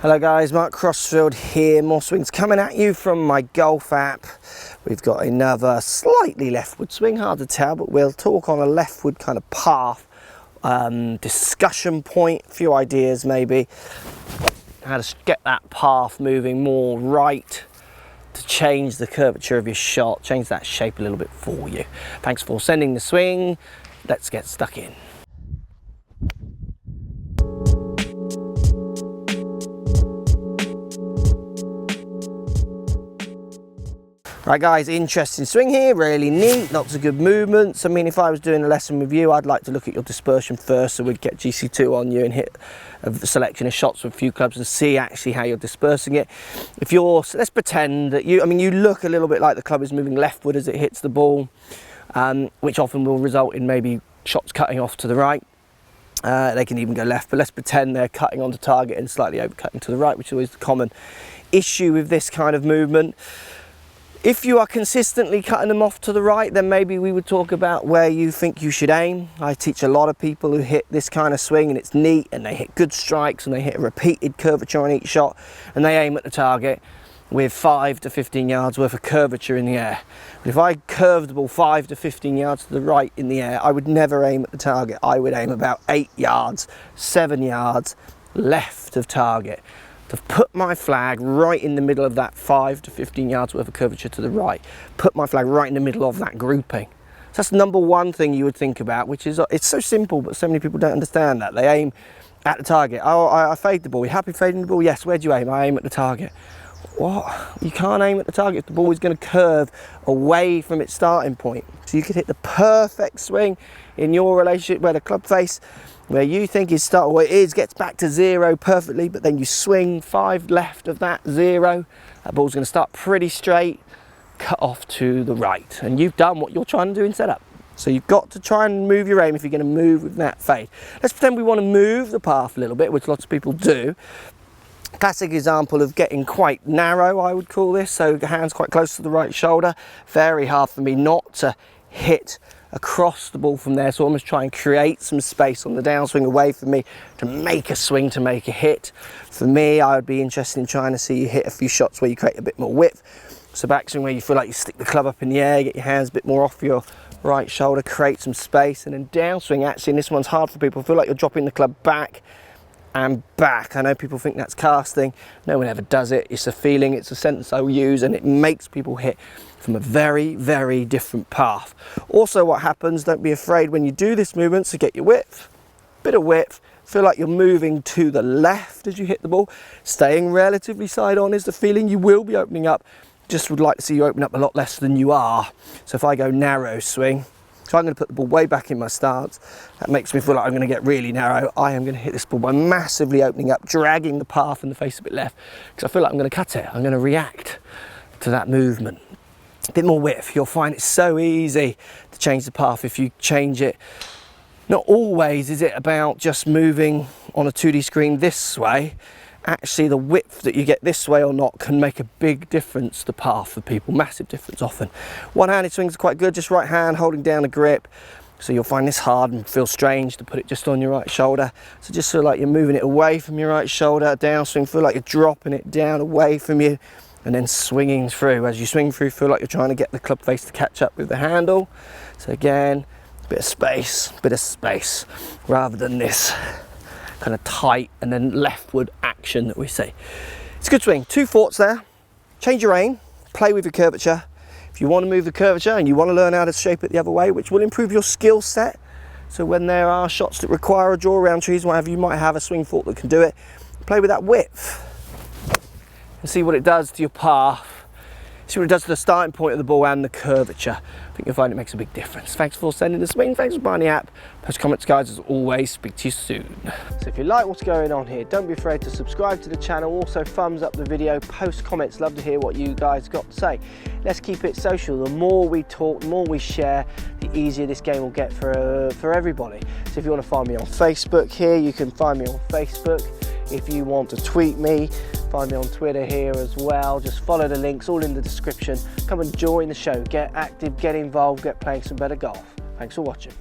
Hello guys, Mark Crossfield here. More swings coming at you from my golf app. We've got another slightly leftward swing, hard to tell, but we'll talk on a leftward kind of path, discussion point, a few ideas maybe, how to get that path moving more right to change the curvature of your shot, change that shape a little bit for you. Thanks for sending the swing. Let's get stuck in. Right guys, interesting swing here, really neat, lots of good movements. I mean, if I was doing a lesson with you, I'd like to look at your dispersion first, so we'd get GC2 on you and hit a selection of shots with a few clubs and see actually how you're dispersing it. If you're, so let's pretend that you look a little bit like the club is moving leftward as it hits the ball, which often will result in maybe shots cutting off to the right. They can even go left, but let's pretend they're cutting onto target and slightly overcutting to the right, which is always the common issue with this kind of movement. If you are consistently cutting them off to the right, then maybe we would talk about where you think you should aim. I teach a lot of people who hit this kind of swing and it's neat and they hit good strikes and they hit a repeated curvature on each shot and they aim at the target with 5 to 15 yards worth of curvature in the air. But if I curved the ball 5 to 15 yards to the right in the air, I would never aim at the target. I would aim about 8 yards, 7 yards left of target, to put my flag right in the middle of that 5 to 15 yards worth of curvature to the right. Put my flag right in the middle of that grouping. So that's number one thing you would think about, which is, it's so simple, but so many people don't understand that. They aim at the target. Oh, I fade the ball. You happy fading the ball? Yes. Where do you aim? I aim at the target. What? You can't aim at the target. The ball is going to curve away from its starting point. So you could hit the perfect swing in your relationship where the club face, where you think is start, or it is, gets back to 0 perfectly, but then you swing 5 left of that 0. That ball's going to start pretty straight, cut off to the right, and you've done what you're trying to do in setup. So you've got to try and move your aim if you're going to move with that fade. Let's pretend we want to move the path a little bit, which lots of people do. Classic example of getting quite narrow, I would call this. So the hand's quite close to the right shoulder. Very hard for me not to hit across the ball from there, so almost try and create some space on the downswing away from me to make a swing, to make a hit. For me, I would be interested in trying to see you hit a few shots where you create a bit more width. So backswing where you feel like you stick the club up in the air, get your hands a bit more off your right shoulder, create some space, and then downswing actually, and this one's hard for people, feel like you're dropping the club back and back. I know people think that's casting, no one ever does it. It's a feeling, it's a sentence I will use, and it makes people hit from a very, very different path. Also what happens, don't be afraid when you do this movement to get your width, bit of width, feel like you're moving to the left as you hit the ball, staying relatively side on is the feeling. You will be opening up, just would like to see you open up a lot less than you are. So if I go narrow swing, so I'm going to put the ball way back in my stance. That makes me feel like I'm going to get really narrow. I am going to hit this ball by massively opening up, dragging the path and the face a bit left, because I feel like I'm going to cut it. I'm going to react to that movement. A bit more width. You'll find it's so easy to change the path if you change it. Not always is it about just moving on a 2D screen this way. Actually, the width that you get this way or not can make a big difference to the path for people, massive difference often. One-handed swings are quite good, just right hand holding down a grip. So you'll find this hard and feel strange to put it just on your right shoulder. So just feel like you're moving it away from your right shoulder, downswing, feel like you're dropping it down away from you, and then swinging through. As you swing through, feel like you're trying to get the club face to catch up with the handle. So again, bit of space, rather than this kind of tight and then leftward action that we see. It's a good swing. 2 thoughts there. Change your aim, play with your curvature. If you want to move the curvature and you want to learn how to shape it the other way, which will improve your skill set. So when there are shots that require a draw around trees, whatever, you might have a swing thought that can do it. Play with that width and see what it does to your path. See what it does to the starting point of the ball and the curvature. I think you'll find it makes a big difference. Thanks for sending the swing. Thanks for buying the app. Post comments, guys, as always. Speak to you soon. So if you like what's going on here, don't be afraid to subscribe to the channel. Also, thumbs up the video. Post comments. Love to hear what you guys got to say. Let's keep it social. The more we talk, the more we share, the easier this game will get for everybody. So if you want to find me on Facebook here, you can find me on Facebook. If you want to tweet me, find me on Twitter here as well. Just follow the links, all in the description. Come and join the show. Get active, get involved, get playing some better golf. Thanks for watching.